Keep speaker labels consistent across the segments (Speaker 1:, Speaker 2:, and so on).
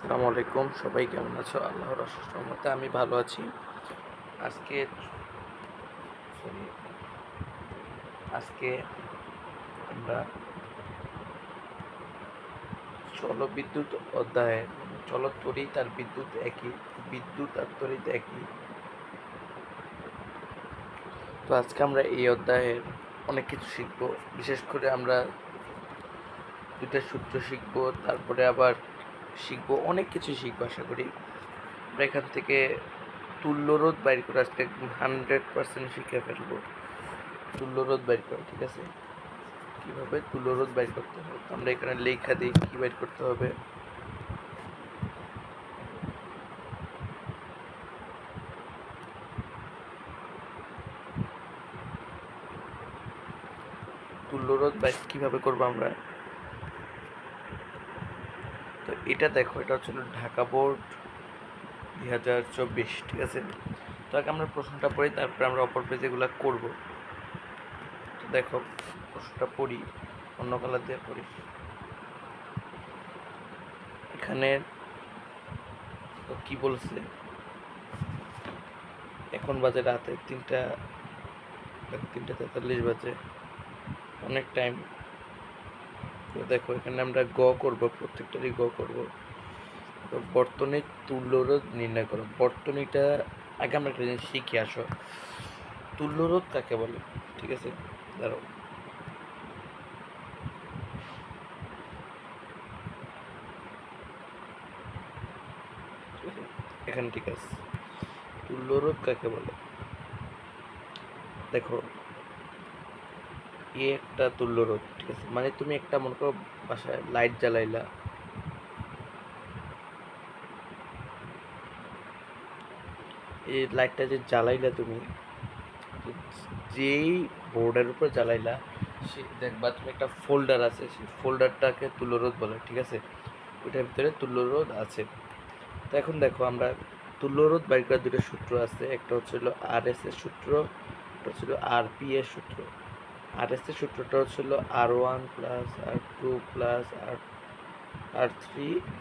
Speaker 1: আসসালামু আলাইকুম, সবাই কেমন আছো? আল্লাহর অশেষ রহমতে আমি ভালো আছি। আজকে সরি আজকে আমরা জলবিদ্যুৎ অধ্যায়ে জলতড়িৎ আর বিদ্যুৎ একই, বিদ্যুৎ আর তড়িৎ একই। তো আজকে আমরা এই অধ্যায়ের অনেক কিছু শিখব। বিশেষ করে আমরা দুইটা সূত্র শিখব, তারপরে আবার অনেক কিছু শিখবো আশা করি। আমরা এখান থেকে তুল্যরোধ বাইর করে আজকে একদম 100% শিখে ফেলবো। তুল্যরোধ বাইর করা, ঠিক আছে? কিভাবে তুল্যরোধ বাইর করতে হবে আমরা এখানে লেখা দিই কি বাইর করতে হবে। তুল্যরোধ বাইর কিভাবে করবো আমরা, তো এটা দেখো, এটা হচ্ছে ঢাকা বোর্ড 2024, ঠিক আছে? তো আগে আমরা প্রশ্নটা পড়ি, তারপরে আমরা অপর পেজে এগুলো করবো। তো দেখো প্রশ্নটা পড়ি, অন্য কালার দিয়ে পড়ি। এখানে তো কি বলছে, এখন বাজে রাতে 3:43 বাজে, অনেক টাইম। তো দেখো এখানে আমরা গ করব, প্রত্যেকটারই গ করব। তো বর্তনীর তুল্যরোধ নির্ণয় করো। বর্তনীটা আগে আমরা একটা জিনিস শিখে আসো, তুল্যরোধ কাকে বলে, ঠিক আছে? ধরো এখানে, ঠিক আছে, তুল্যরোধ কাকে বলে। দেখো এ একটা তুল্যরোধ, ঠিক আছে? মানে তুমি একটা মনে করো বাসায় লাইট জ্বালাইলা, এই লাইটটা যে জ্বালাইলা তুমি, যেই বোর্ডের উপর জ্বালাইলা, সে দেখবা তুমি একটা ফোল্ডার আছে, সেই ফোল্ডারটাকে তুল্যরোধ বলে, ঠিক আছে? ওইটার ভিতরে তুল্যরোধ আছে। তো এখন দেখো আমরা তুল্যরোধ বাইর করার দুটো সূত্র আছে, একটা হচ্ছিল আর এস এর সূত্র, একটা হচ্ছিল আর পি এর সূত্র। আর এস এর সূত্রটা হচ্ছিল R1 plus R2 plus R3,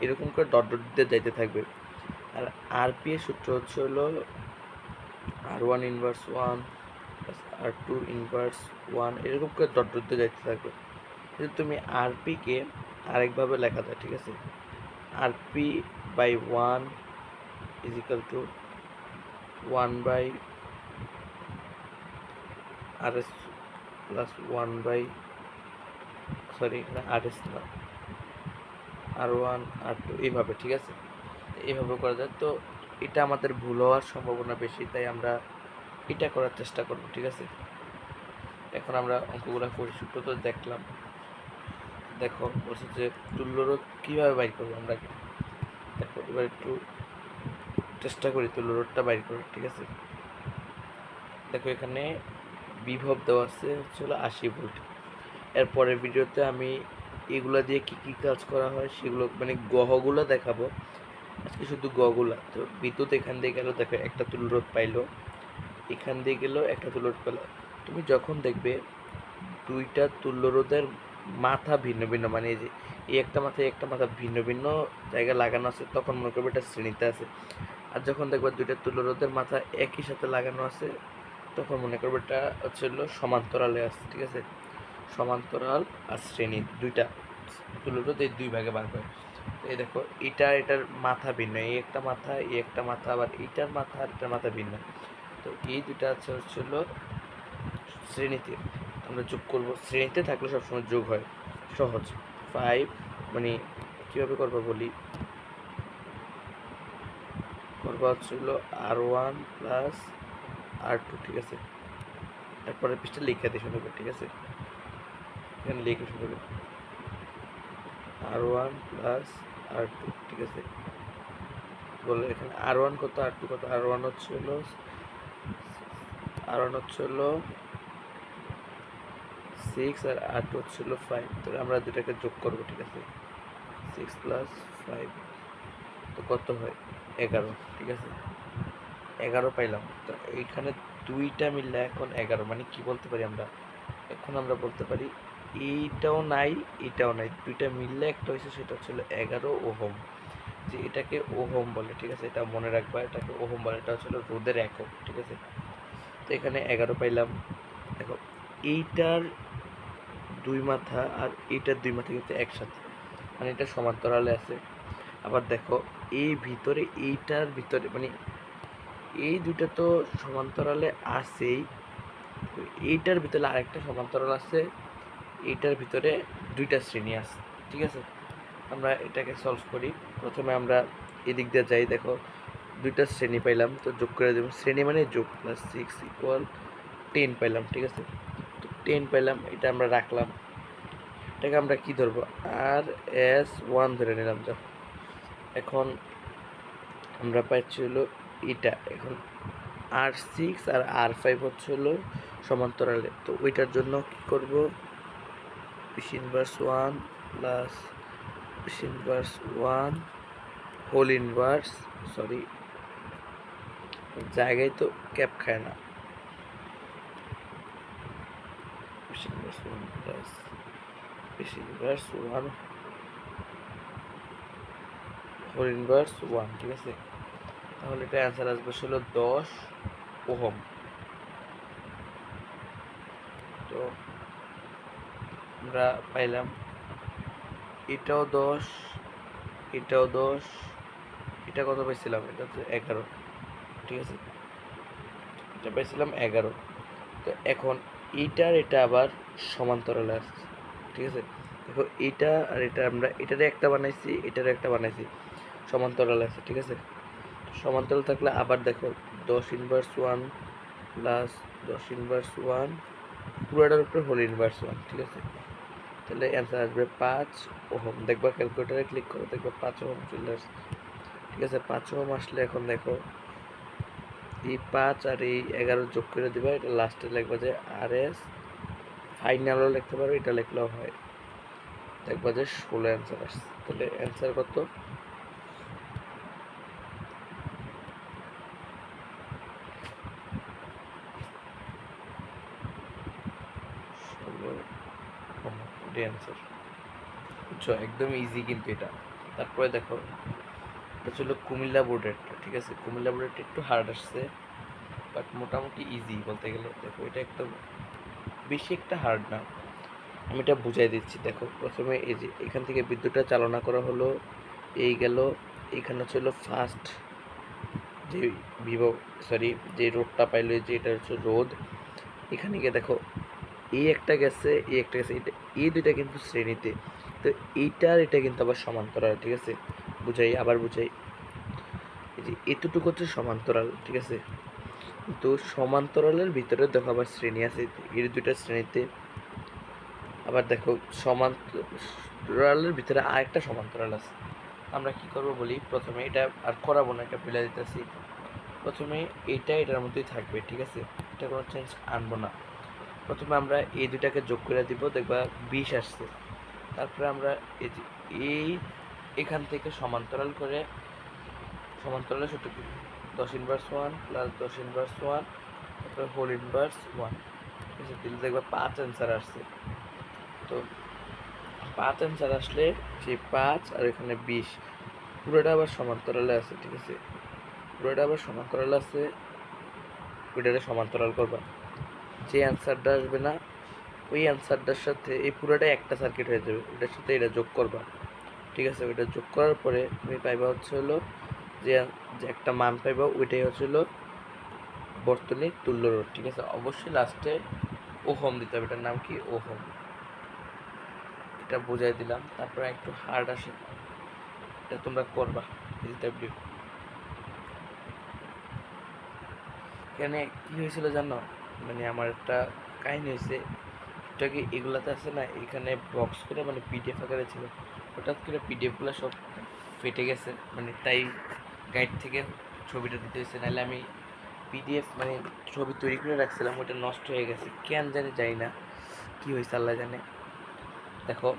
Speaker 1: এরকম করে ডট ডট দিয়ে যাইতে থাকবে। আর আর পি এর সূত্র হচ্ছে হলো R1 inverse 1 plus R2 inverse 1, এরকম করে ডট ডট দিয়ে যাইতে থাকবে। কিন্তু তুমি আরপিকে আরেকভাবে লেখা যায়, ঠিক আছে? RP by 1 is equal to 1 by R S plus 1 by, sorry এখানে আর এস না, R1 R2, এইভাবে, ঠিক আছে? এইভাবে করা যায়। তো এটা আমাদের ভুল হওয়ার সম্ভাবনা বেশি, তাই আমরা এটা করার চেষ্টা করব, ঠিক আছে? এখন আমরা অঙ্কগুলো করি। সূত্র তো দেখলাম, দেখো বলছে যে তুল্যরোধ কীভাবে বাইর করবো আমরা। দেখো এবার একটু চেষ্টা করি তুল্যরোধটা বাইর করার, ঠিক আছে? দেখো এখানে বিভব দেওয়া আছে হচ্ছে 80 ভোল্ট। এর পরের ভিডিওতে আমি এগুলা দিয়ে কি কি কাজ করা হয় সেগুলো, মানে গহগুলো দেখাবো। আজকে শুধু গগুলা। তো বিদ্যুৎ এখান দিয়ে গেল, দেখো একটা তুল্যরোধ পাইলো, এখান দিয়ে গেল একটা তুল্যরোধ পেলো। তুমি যখন দেখবে দুইটা তুল্যরোধের মাথা ভিন্ন ভিন্ন, মানে এই যে এই একটা মাথায় একটা মাথা ভিন্ন ভিন্ন জায়গায় লাগানো আছে, তখন মনে করবে এটা শ্রেণীতে আছে। আর যখন দেখবে দুইটা তুল্যরোধের মাথা একই সাথে লাগানো আছে, তখন মনে করবে এটা হচ্ছে সমান্তরালে আছে, ঠিক আছে? সমান্তরাল আর শ্রেণী, দুইটা তুল্যরোধ এই দুই ভাগে ভাগ হয়। এই দেখো এটার মাথা ভিন্ন, এই একটা মাথা, এই একটা মাথা, আবার এইটার মাথা আর এটার মাথা ভিন্ন। তো এই দুইটা আছে হচ্ছিল শ্রেণীতে, আমরা যোগ করব। শ্রেণীতে থাকলে সবসময় যোগ হয়, সহজ। 5, মানে কীভাবে করবো বলি, করবো হচ্ছিল R1 প্লাস R2, ঠিক আছে? তারপরে পৃষ্ঠা লিখে দিয়ে শুরু ঠিক আছে? এখানে লিখে শুরু R1 প্লাস R2, ঠিক আছে? বলে এখানে R1 কত, R2 কত। R1 হচ্ছে হলো আর 6 আর R2 হচ্ছে 5। তো আমরা দুটাকে যোগ করবো, ঠিক আছে? 6 প্লাস 5, তো কত হয় 11, ঠিক আছে? 11 পাইলাম। তো এইখানে দুইটা মিললে এখন 11, মানে কি বলতে পারি আমরা, এখন আমরা বলতে পারি এইটাও নাই, এইটাও নাই, দুইটা মিললে একটা হয়েছে, সেটা হচ্ছিল 11 ওহম। যে এটাকে ওহম বলে, ঠিক আছে, এটা মনে রাখবা, এটাকে ওহম বলে, এটা হচ্ছে রোদের একক, ঠিক আছে। তো এখানে 11 পাইলাম। দেখো এইটার দুই মাথা আর এইটার দুই মাথা কিন্তু একসাথে, মানে এটা সমান্তরালে আছে। আবার দেখো এই ভিতরে, এইটার ভিতরে মানে এই দুইটা তো সমান্তরালে আছেই, এইটার ভিতরে আরেকটা সমান্তরাল আছে, এইটার ভিতরে দুইটা শ্রেণী আছে, ঠিক আছে। আমরা এটাকে সলভ করি। প্রথমে আমরা এদিক দিয়ে যাই। দেখো দুইটা শ্রেণী পাইলাম, তো যোগ করে দেব, শ্রেণী মানে যোগ, প্লাস 6 ইকুয়াল 10 পাইলাম, ঠিক আছে। তো 10 পাইলাম, এটা আমরা রাখলাম। এটাকে আমরা কি ধরবো, আর এস 1 ধরে নিলাম। যা এখন আমরা পাচ্ছি হলো এটা। এখন R6 আর R5 হচ্ছে হলো সমান্তরালে, তো ওইটার জন্য কি করব, piece inverse 1 plus piece inverse 1 whole inverse, sorry জায়গায় তো ক্যাপ খায় না, piece inverse 1 plus piece inverse 1 whole inverse 1, ঠিক আছে। তাহলে এটা অ্যান্সার আসবে হলো 10 ওহম। তো আমরা পাইলাম এটাও 10, এটাও 10, এটা কত পাইছিলাম, এটা হচ্ছে 11, ঠিক আছে, এটা পাইছিলাম 11। তো এখন এইটার এটা আবার সমান্তরালে আছে, ঠিক আছে। দেখো এইটা আর এটা আমরা এটারে একটা বানাইছি, এটারে একটা বানাইছি, সমান্তরালে আছে, ঠিক আছে। সমান্তরাল থাকলে আবার দেখো 10 ইনভার্স 1 প্লাস 10 ইনভার্স 1 পুরোটার উপরে হোল ইনভার্স 1, ঠিক আছে। তাহলে অ্যান্সার আসবে 5 ওহম। দেখবা ক্যালকুলেটারে ক্লিক করো, দেখবা 5 ওহম চলে আসছে, ঠিক আছে। 5 ওহম আসলে এখন দেখো এই 5 আর এই 11 যোগ করে দিবা, এটা লাস্টে লিখবা যে আর এস, ফাইনালও লিখতে পারো, এটা লিখলেও হয়। দেখবা যে 16 অ্যান্সার আসছে। তাহলে অ্যান্সার কত, অ্যান্সার বুঝছো, একদম ইজি কিন্তু এটা। তারপরে দেখো এটা ছিল কুমিল্লা বোর্ডের, ঠিক আছে। কুমিল্লা বোর্ডেরটা একটু হার্ড আসছে, বাট মোটামুটি ইজি বলতে গেলে। দেখো এটা একদম বেশি একটা হার্ড না, আমি এটা বুঝাই দিচ্ছি। দেখো প্রথমে এই যে এখান থেকে বিদ্যুৎটা চালনা করা হলো, এই গেল, এখানে ছিল ফার্স্ট যে বিভব, সরি যে রোডটা পাইলো, যে এটা হচ্ছে রোদ। এখানে গিয়ে দেখো এই একটা গেছে, এই একটা গেছে, এটা এই দুইটা কিন্তু শ্রেণীতে, তো এইটার এটা কিন্তু আবার সমান্তরাল, ঠিক আছে। বুঝাই, আবার বুঝাই, এই যে এতটুকু হচ্ছে সমান্তরাল, ঠিক আছে। কিন্তু সমান্তরালের ভিতরে দেখো আবার শ্রেণী আছে, এর দুইটা শ্রেণীতে। আবার দেখো সমান্তরালের ভিতরে আরেকটা সমান্তরাল আছে। আমরা কি করব বলি, প্রথমে এটা আর করাবো না, এটা ফেলে দিতেছি। প্রথমে এইটা এটার মধ্যেই থাকবে, ঠিক আছে, এটা কোনো চেঞ্জ আনবো না। প্রথমে আমরা এই দুটাকে যোগ করে দিব, দেখবা 20 আসছে। তারপরে আমরা এই যে এই এখান থেকে সমান্তরাল করে, সমান্তরালের সূত্র কি, 10 ইনভার্স 1 প্লাস 10 ইনভার্স 1 তারপরে হোল ইনভার্স 1, ঠিক আছে। দিলে দেখবা 5 অ্যান্সার আসছে। তো 5 অ্যান্সার আসলে সেই 5 আর এখানে 20 পুরোটা আবার সমান্তরালে আছে, ঠিক আছে। পুরোটা আবার সমান্তরালে আছে, ওইটারে সমান্তরাল করবা। যে অ্যান্সারটা আসবে না, ওই অ্যান্সারটার সাথে এই পুরোটাই একটা সার্কিট হয়ে যাবে, ওইটার সাথে এটা যোগ করবা, ঠিক আছে। ওইটা যোগ করার পরে তুমি পাইবা হচ্ছে হলো যে যে একটা মান পাইবা, ওইটাই হচ্ছে হলো বর্তনীর তুল্য রোধ, ঠিক আছে। অবশ্যই লাস্টে ওহম দিতে হবে, এটার নাম কি, ওহম। এটা বুঝাই দিলাম। তারপরে একটু হার্ড আসে, এটা তোমরা করবা, এলডব্লিউ। এখানে কি হয়েছিল জানো, মানে আমার একটা কাহিনী হয়েছে। এটা কি এগুলাতে আছে না, এখানে বক্স করে মানে পিডিএফ আকারে ছিল, হঠাৎ করে পিডিএফগুলো সব ফেটে গেছে, মানে তাই গাইড থেকে ছবিটা দিতে হয়েছে। নাহলে আমি পিডিএফ মানে ছবি তৈরি করে রাখছিলাম, ওটা নষ্ট হয়ে গেছে, কেন জানি যাই না কি হয়েছে, আল্লাহ জানে। দেখো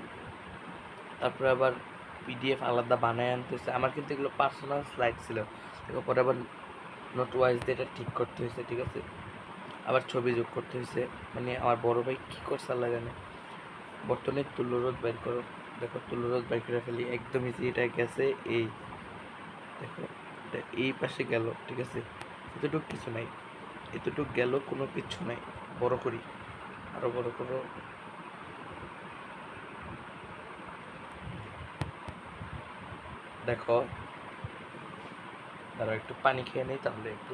Speaker 1: তারপরে আবার পিডিএফ আলাদা বানায় আনতেছে আমার, কিন্তু এগুলো পার্সোনাল স্লাইড ছিল। দেখো পরে আবার নোট ওয়াইজ দিয়ে এটা ঠিক করতে হয়েছে, ঠিক আছে। আবার ছবি যোগ করতে হয়েছে, মানে আমার বড় ভাই কী করছে আল্লাহ জানে। বর্তমানে তুল্যরোধ বের করো, দেখো তুল্যরোধ বের করে ফেলি, একদম ইজি, এটা গেছে এই দেখো এটা এই পাশে গেল, ঠিক আছে, এতটুক কিছু নাই, এতটুক গেল, কোনো কিছু নাই। বড় করি, আরো বড় করো। দেখো ধরো একটু পানি খেয়ে নেই, তাহলে একটু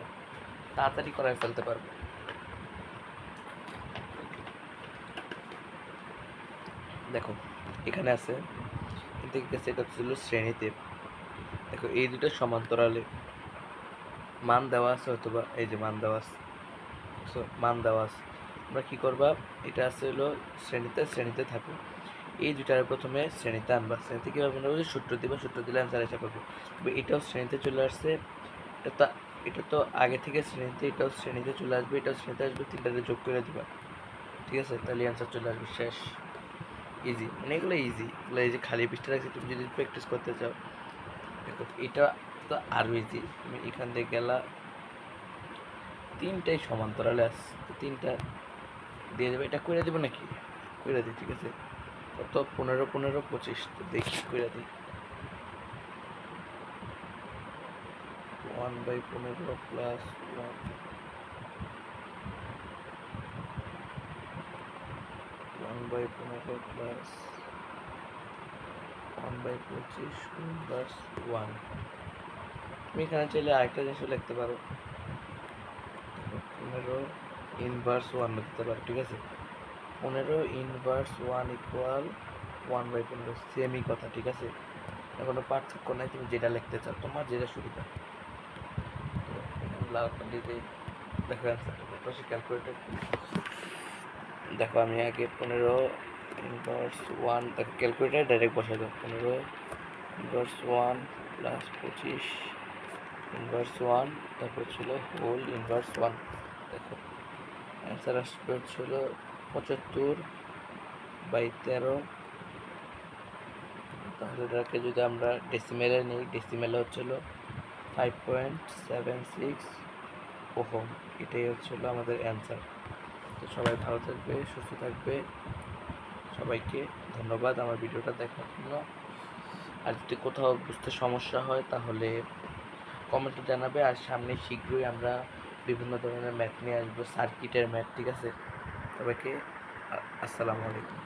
Speaker 1: তাড়াতাড়ি করে ফেলতে পারবো। দেখো এখানে আছে, কিন্তু গেছে এটা ছিল শ্রেণীতে। দেখো এই দুটো সমান্তরালে মান দেওয়া আছে, অথবা এই যে মান দেওয়া আছে, মান দেওয়া আছে। আমরা কি করবা, এটা আছে হলো শ্রেণীতে, শ্রেণীতে থাকো। এই দুইটার প্রথমে শ্রেণীতে আনবা। শ্রেণীতে কীভাবে আনবা, সূত্র দিবা, সূত্র দিলে অ্যান্সার এসে করবো। এটাও শ্রেণীতে চলে আসছে, এটা তো এটা তো আগে থেকে শ্রেণীতে, এটাও শ্রেণীতে চলে আসবে, এটাও শ্রেণীতে আসবে, তিনটাতে যোগ করে দিবা, ঠিক আছে, তাহলে অ্যান্সার চলে আসবে, শেষ। ইজি, মানে এগুলো ইজি, এগুলো এই যে খালি পৃষ্ঠা রাখছি, তুমি যদি প্র্যাকটিস করতে চাও। দেখো এটা তো আরও ইজি, তুমি এখান থেকে গেলা, তিনটাই সমান্তরালে আছে, তো তিনটা দিয়ে দেবে। এটা করে দেবো নাকি, করে দিই, ঠিক আছে। কত, 15 15 25, তো দেখি করে দিই। 1/15 প্লাস 1/15 প্লাস 1/25 ইনভার্স 1। তুমি এখানে চাইলে আরেকটা জিনিসও লিখতে পারো, 15 ইনভার্স 1 লিখতে পারো, ঠিক আছে। 15 ইনভার্স 1 ইকুয়াল 1/15, সেমই কথা, ঠিক আছে। কোনো পার্থক্য নাই, তুমি যেটা লিখতে চাও, তোমার যেটা সুবিধা। লাল কালি দিয়ে দেখো অ্যান্সারটা, পাশে ক্যালকুলেটর। দেখো আমি আগে 15 ইনভার্স 1, দেখো ক্যালকুলেটার ডাইরেক্ট বসাই দাও। 15 ইনভার্স 1 প্লাস 25 ইনভার্স 1, তারপর ছিল হোল ইনভার্স 1। দেখো অ্যান্সার আসবে হচ্ছিল 75/13। তাহলে এটাকে যদি আমরা ডেসিমেলে নিই, ডেসিমেলে হচ্ছিল 5.76 ওহম। এটাই হচ্ছিল আমাদের অ্যান্সার। তো সবাই ভালো থাকবে, সুস্থ থাকবে, সবাইকে ধন্যবাদ আমার ভিডিওটা দেখার জন্য। আর যদি কোথাও বুঝতে সমস্যা হয় তাহলে কমেন্টে জানাবে। আর সামনে শীঘ্রই আমরা বিভিন্ন ধরনের ম্যাথ নিয়ে আসবো, সার্কিটের ম্যাথ, ঠিক আছে। সবাইকে আসসালামু আলাইকুম।